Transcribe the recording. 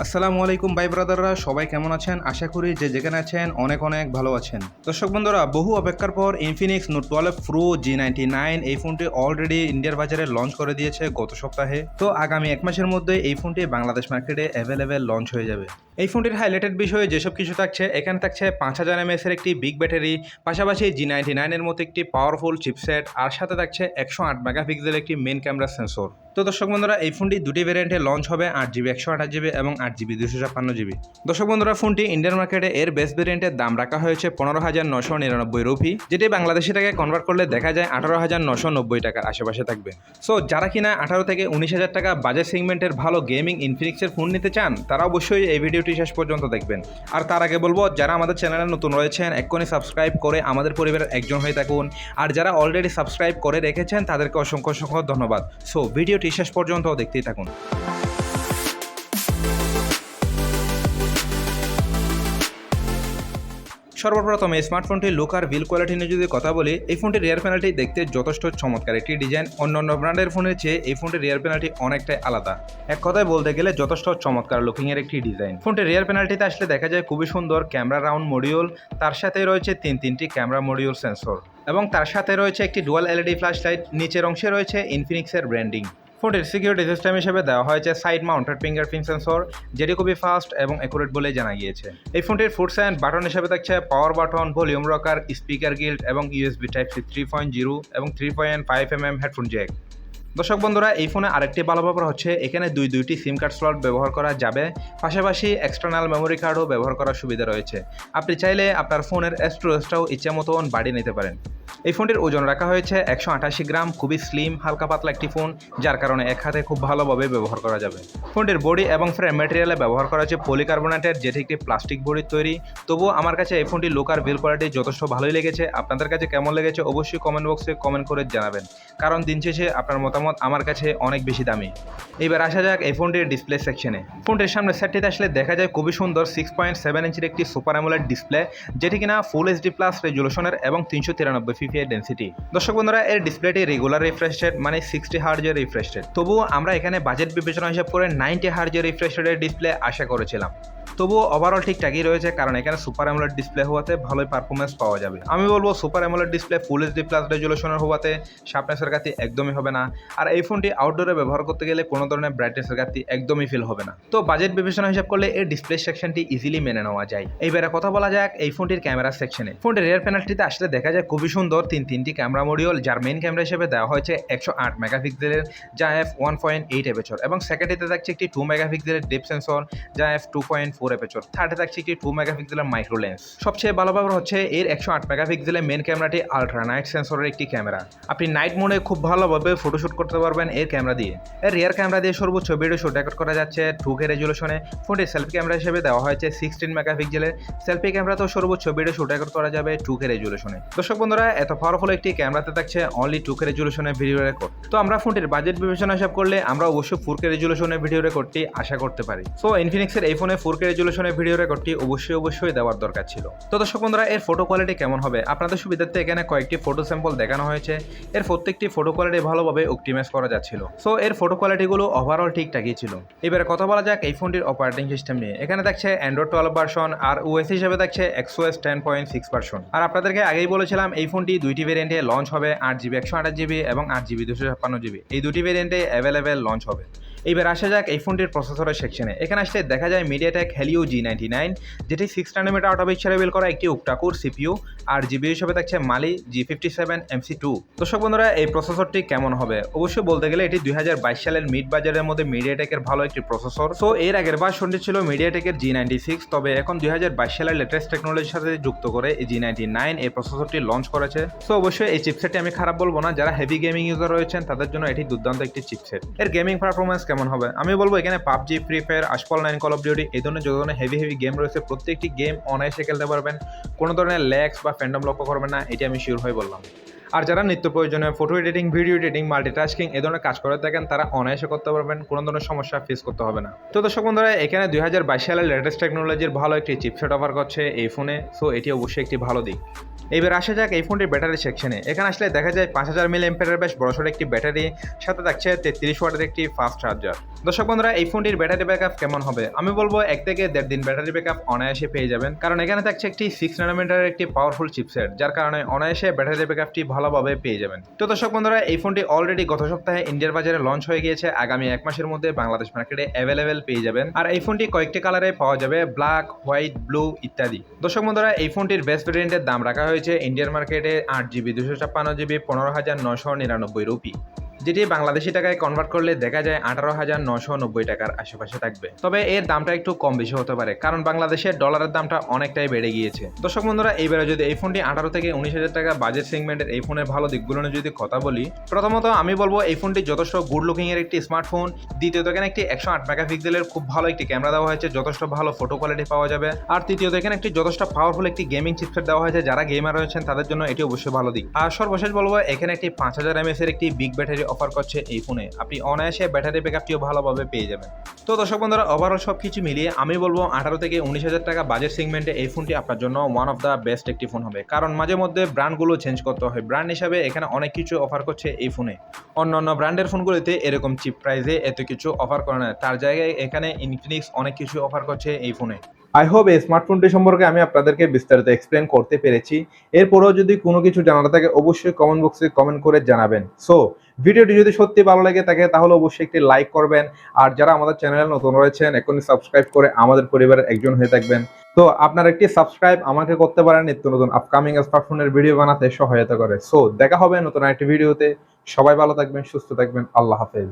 আসসালামু আলাইকুম ভাই ব্রাদাররা, সবাই কেমন আছেন? আশা করি যে যেখানে আছেন অনেক অনেক ভালো আছেন। দর্শক বন্ধুরা, বহু অপেক্ষার পর ইনফিনিক্স নোট 12 প্রো G99 এই ফোনটি অলরেডি ইন্ডিয়ার বাজারে লঞ্চ করে দিয়েছে গত সপ্তাহে। তো আগামী এক মাসের মধ্যে এই ফোনটি বাংলাদেশ মার্কেটে অ্যাভেলেবেল লঞ্চ হয়ে যাবে। এই ফোনটির হাইলাইটেড বিষয়ে যেসব কিছু থাকছে, এখানে থাকছে 5000 mAh এর একটি বিগ ব্যাটারি, পাশাপাশি G99 এর মতো একটি পাওয়ারফুল চিপসেট, আর সাথে থাকছে 108 মেগাপিক্সেল একটি মেইন ক্যামেরা সেন্সর। তো দর্শক বন্ধুরা, এই ফোনটি দুটি ভ্যারিয়েন্টে লঞ্চ হবে, 8GB 128GB এবং 8GB 256GB। দর্শক বন্ধুরা, ফোনটি ইন্ডিয়ান মার্কেটে এর বেস্ট ভ্যারিয়েন্টের দাম রাখা হয়েছে 15,999 রুপি, যেটি বাংলাদেশি টাকায় কনভার্ট করলে দেখা যায় 18,990 টাকার আশেপাশে থাকবে। সো যারা কিনা 18 থেকে 19,000 টাকা বাজেট সেগমেন্টের ভালো গেমিং ইনফিনিক্সের ফোন নিতে চান, তারা অবশ্যই এই ভিডিওটি শেষ পর্যন্ত দেখবেন। আর তার আগে বলবো, যারা আমাদের চ্যানেলে নতুন রয়েছেন এক্ষুনি সাবস্ক্রাইব করে আমাদের পরিবারের একজন হয়ে থাকুন, আর যারা অলরেডি সাবস্ক্রাইব করে রেখেছেন তাদেরকে অসংখ্য অসংখ্য ধন্যবাদ। সো ভিডিওটি শেষ পর্যন্ত দেখতেই থাকুন। সর্বপ্রথম এই স্মার্টফোনটির লুক আর বিল কোয়ালিটি নিয়ে যদি কথা বলি, এই ফোনটির রিয়ার প্যানেলটি দেখতে যথেষ্ট চমৎকার একটি ডিজাইন। অন্যান্য ব্র্যান্ডের ফোনের চেয়ে এই ফোনটির রিয়ার প্যানেলটি অনেকটাই আলাদা। এক কথায় বলতে গেলে যথেষ্ট চমৎকার লুকিং এর একটি ডিজাইন। ফোনটির রিয়ার প্যানেলটিতে আসলে দেখা যায় খুবই সুন্দর ক্যামেরা রাউন্ড মডিউল, তার সাথে রয়েছে তিনটি ক্যামেরা মডিউল সেন্সর, এবং তার সাথে রয়েছে একটি ডুয়াল এলইডি ফ্ল্যাশ লাইট। নিচের অংশে রয়েছে ইনফিনিক্সের ব্র্যান্ডিং। ফোনটির সিকিউরিটি সিস্টেম হিসেবে দেওয়া হয়েছে সাইড মাউন্টেড ফিঙ্গারপ্রিন্ট সেন্সর, যেটি খুবই ফাস্ট এবং অ্যাকুরেট বলে জানা গিয়েছে। এই ফোনটির ফুডস অ্যান্ড বাটন হিসেবে থাকছে power button, volume rocker, speaker guild এবং ইউএসবি টাইপ-সি 3.0 এবং 3.5mm হেডফোন জ্যাক। দর্শক বন্ধুরা, এই ফোনে আরেকটি ভালো ব্যাপার হচ্ছে এখানে দুইটি সিম কার্ড স্লট ব্যবহার করা যাবে, পাশাপাশি এক্সটার্নাল মেমোরি কার্ডও ব্যবহার করার সুবিধা রয়েছে। আপনি চাইলে আপনার ফোনের স্টোরেজটাও ইচ্ছা মতন বাড়িয়ে নিতে পারেন। এই ফোনটির ওজন রাখা হয়েছে 188 গ্রাম, খুবই স্লিম হালকা পাতলা একটি ফোন, যার কারণে এক হাতে খুব ভালোভাবে ব্যবহার করা যাবে। ফোনটির বডি এবং ফ্রেম ম্যাটেরিয়ালে ব্যবহার করা হচ্ছে পলিকার্বনেটের, যেটি একটি প্লাস্টিক বডির তৈরি। তবুও আমার কাছে এই ফোনটির লুক আর বিল কোয়ালিটি যথেষ্ট ভালোই লেগেছে। আপনাদের কাছে কেমন লেগেছে অবশ্যই কমেন্ট বক্সে কমেন্ট করে জানাবেন, কারণ দিন শেষে আপনার মতামত আমার কাছে অনেক বেশি দামি। এবার আসা যাক এই ফোনটির ডিসপ্লে সেকশনে। ফোনটির সামনে সেটটিতে আসলে দেখা যায় খুবই সুন্দর 6.7 ইঞ্চির একটি সুপার অ্যামোলেড ডিসপ্লে, যেটি কিনা ফুল এইচডি প্লাস রেজুলেশনের এবং 393 পিপিআই ডেন্সিটি। দর্শক বন্ধুরা, এর ডিসপ্লেটি রেগুলার রিফ্রেশ রেট মানে 60 হার্জের রিফ্রেশ রেট। তবুও আমরা এখানে বাজেট বিবেচনা হিসাব করে 90 হার্জের রিফ্রেশ রেটের ডিসপ্লে আশা করেছিলাম। তবুও ওভারঅল ঠিকঠাকই রয়েছে, কারণ এখানে সুপার অ্যামোলেড ডিসপ্লে হওয়াতে ভালোই পারফরমেন্স পাওয়া যাবে। আমি বলবো super AMOLED display full HD plus রেজুলেশনের হওয়াতে শার্পনেসের ঘাটতি একদমই হবে না, আর এই ফোনটি আউটডোরে ব্যবহার করতে গেলে কোনো ধরনের ব্রাইটনেসের ঘাটতি একদমই ফিল হবে না। তো বাজেট বিবেচনা হিসাব করলে এর ডিসপ্লে সেকশনটি ইজিলি মেনে নেওয়া যায়। এইবারে কথা বলা যাক এই ফোনটির ক্যামেরা সেকশনে। ফোনটির রিয়ার প্যানেলটিতে আসলে দেখা যায় খুবই সুন্দর তিনটি ক্যামেরা মডিউল, যার মেইন ক্যামেরা হিসেবে দেওয়া হয়েছে 108 মেগাপিক্সেলের যা f1.8 এপারচার, এবং সেকেন্ডটিতে থাকছে একটি 2 মেগাপিক্সেলের ডেপথ সেন্সর যা f2.4 এপারচার, থার্ডে থাকছে একটি 2 মেগাপিক্সেলের মাইক্রো লেন্স। সবচেয়ে ভালো ব্যাপার হচ্ছে এর 108 মেগাপিক্সেলের মেইন ক্যামেরাটি আলট্রা নাইট সেন্সরের একটি ক্যামেরা। আপনি নাইট মোডে খুব ভালোভাবে ফটোশুট করতে পারবেন এর ক্যামেরা দিয়ে। এর রিয়ার ক্যামেরা দিয়ে সর্বোচ্চ ভিডিও শুট রেকর্ড করা যাচ্ছে 2K রেজুলেশনে। ফোনটির সেলফি ক্যামেরা হিসেবে দেওয়া হয়েছে 16 মেগাপিক্সেলের, সেলফি ক্যামেরাতেও সর্বোচ্চ ভিডিও শুট রেকর্ড করা যাবে 2K রেজুলেশনে। দর্শক বন্ধুরা, এত পাওয়ারফুল একটি ক্যামেরাতে থাকছে অনলি 2K রেজুলেশনের ভিডিও রেকর্ড। তো আমরা ফোনটির বাজেট বিবেচনা হিসাব করলে আমরা অবশ্যই 4K রেজুলেশনের ভিডিও রেকর্ডটি আশা করতে পারি। সো ইনফিনিক্সের এই ফোনে 4K রেজুলেশনের ভিডিও রেকর্ডটি অবশ্যই দেওয়ার দরকার ছিল। তো দর্শক বন্ধুরা, এর ফটো কোয়ালিটি কেমন হবে আপনাদের সুবিধার্থে এখানে কয়েকটি ফটো স্যাম্পল দেখানো হয়েছে। এর প্রত্যেকটি ফটো কোয়ালিটি ভালোভাবে অপটিমাইজ করা যাচ্ছিল। সো এর ফটো কোয়ালিটিগুলো ওভারঅল ঠিকঠাকই ছিল। এবারে কথা বলা যাক এই ফোনটির অপারেটিং সিস্টেম নিয়ে। এখানে থাকছে অ্যান্ড্রয়েড 12 ভার্সন, আর ওএস হিসেবে থাকছে XOS 10.6 ভার্সন। আর আপনাদেরকে আগেই বলেছিলাম এই ফোনটি দুইটি ভেরিয়েন্টে লঞ্চ হবে, 8GB 128GB এবং 8GB 256GB। এই দুটি ভেরিয়েন্টে অ্যাভেলেবেল লঞ্চ হবে। এইবার আসা যাক এই ফোনটির প্রসেসরের সেকশনে। এখানে আসলে দেখা যায় MediaTek Helio G99, যেটি 6 নানোমিটার আউট অফ হিসেবে বিল করা একটি octa-কোর CPU, আর জিবি হিসেবে থাকছে Mali G57 MC2। দর্শক বন্ধুরা, এই প্রসেসরটি কেমন হবে অবশ্যই বলতে গেলে এটি 2022 সালের মিড বাজারের মধ্যে MediaTek-এর ভালো একটি প্রসেসর। সো এর আগের ভার্সনটি ছিল MediaTek-এর G96, তবে এখন 2022 সালের লেটেস্ট টেকনোলজির সাথে যুক্ত করে এই G99 এই প্রসেসরটি লঞ্চ করেছে। সো অবশ্যই এই চিপসেটটি আমি খারাপ বলবো না, যারা হেভি গেমিং ইউজার রয়েছেন তাদের জন্য এটি দুর্দান্ত একটি চিপসেট। এর গেমিং পারফরমেন্স কেমন হবে আমি বলবো এখানে PUBG, Free Fire, Asphalt 9, Call of Duty এই ধরনের যত ধরনের হেভি গেম রয়েছে প্রত্যেকটি গেম অনায়াসে খেলতে পারবেন। কোনো ধরনের ল্যাগস বা ফ্যান্ডম লক্ষ্য করবেন না, এটি আমি শিওর হয়ে বললাম। আর যারা নিত্য প্রয়োজনীয় photo editing, video editing, multitasking এ ধরনের কাজ করে থাকেন তারা অনায়াসে করতে পারবেন, কোনো ধরনের সমস্যা ফেস করতে হবে না। তো দর্শক বন্ধুরা, এখানে 2022 সালের লেটেস্ট টেকনোলজির ভালো একটি চিপসেট অফার করছে এই ফোনে, সো এটি অবশ্যই একটি ভালো দিক। এবার আসা যাক এই ফোনটির ব্যাটারি সেকশনে। এখানে আসলে দেখা যায় 5000 mAh বেশ বড়সড় একটি ব্যাটারি, সাথে থাকছে 33 ওয়াটের একটি ফাস্ট চার্জার। দর্শক বন্ধুরা, এই ফোনটির ব্যাটারি ব্যাকআপ কেমন হবে? আমি বলবো 1 থেকে 1.5 দিন ব্যাটারি ব্যাকআপ অনায়াসে পেয়ে যাবেন, কারণ এখানে থাকছে একটি 6 ন্যানোমিটারের একটি পাওয়ারফুল চিপসেট, যার কারণে অনায়াসে ব্যাটারি ব্যাকআপটি ভালোভাবে পেয়ে যাবেন। তো দর্শক বন্ধুরা, এই ফোনটি অলরেডি গত সপ্তাহে ইন্ডিয়ার বাজারে লঞ্চ হয়ে গিয়েছে, আগামী 1 মাসের মধ্যে বাংলাদেশ মার্কেটে অ্যাভেলেবেল পেয়ে যাবেন। আর এই ফোনটি কয়েকটি কালারে পাওয়া যাবে, ব্ল্যাক, হোয়াইট, ব্লু ইত্যাদি। দর্শক বন্ধুরা, এই ফোনটির বেস্ট ভেরিয়েন্টের দাম রাখা হয়েছে ইন্ডিয়ান মার্কেটে 8GB 256GB 15,999 রুপি, যেটি বাংলাদেশি টাকায় কনভার্ট করলে দেখা যায় 18,990 টাকার আশেপাশে থাকবে। তবে এর দামটা একটু কম বেশি হতে পারে, কারণ বাংলাদেশের ডলারের দামটা অনেকটাই বেড়ে গিয়েছে। দর্শক বন্ধুরা, এইবারে যদি এই ফোনটি 18 থেকে 19,000 টাকা বাজেট সেগমেন্টের এই ফোনের ভালো দিকগুলো নিয়ে যদি কথা বলি, প্রথমত আমি বলবো এই ফোনটি যথেষ্ট গুড লুকিং এর একটি স্মার্টফোন। দ্বিতীয়ত এখানে একটি 108 মেগাপিক্সেলের খুব ভালো একটি ক্যামেরা দেওয়া হয়েছে, যথেষ্ট ভালো ফটো কোয়ালিটি পাওয়া যাবে। আর তৃতীয়ত এখানে একটি যথেষ্ট পাওয়ারফুল একটি গেমিং চিপসেট দেওয়া হয়েছে, যারা গেমার রয়েছেন তাদের জন্য এটি অবশ্যই ভালো দিক। আর সর্বশেষ বলবো, এখানে একটি 5000 mAh এর একটি বিগ ব্যাটারি অফার করছে এই ফোনে, আপনি অনায়াসে ব্যাটারি ব্যাকআপটিও ভালোভাবে পেয়ে যাবেন। তো দর্শক বন্ধুরা, ওভারঅল সবকিছু মিলিয়ে আমি বলবো 18 থেকে 19,000 টাকা বাজেট সেগমেন্টে এই ফোনটি আপনার জন্য ওয়ান অফ দ্য বেস্ট একটি ফোন হবে, কারণ মাঝে মধ্যে ব্র্যান্ডগুলো চেঞ্জ করতে হয়। ব্র্যান্ড হিসাবে এখানে অনেক কিছু অফার করছে এই ফোনে, অন্যান্য ব্র্যান্ডের ফোনগুলিতে এরকম চিপ প্রাইসে এত কিছু অফার করে না, তার জায়গায় এখানে ইনফিনিক্স অনেক কিছু অফার করছে এই ফোনে। আই হোপ এই স্মার্টফোনটি সম্পর্কে আমি আপনাদেরকে বিস্তারিত এক্সপ্লেন করতে পেরেছি। এরপরেও যদি কোনো কিছু জানার থাকে অবশ্যই কমেন্ট বক্সে কমেন্ট করে জানাবেন। সো ভিডিওটি যদি সত্যি ভালো লাগে থাকে তাহলে অবশ্যই একটি লাইক করবেন, আর যারা আমাদের চ্যানেলে নতুন রয়েছেন এখনই সাবস্ক্রাইব করে আমাদের পরিবারের একজন হয়ে থাকবেন। তো আপনার একটি সাবস্ক্রাইব আমাকে করতে পারেন নিত্য নতুন আপকামিং স্মার্টফোনের ভিডিও বানাতে সহায়তা করে। সো দেখা হবে নতুন একটি ভিডিওতে। সবাই ভালো থাকবেন, সুস্থ থাকবেন, আল্লাহ হাফেজ।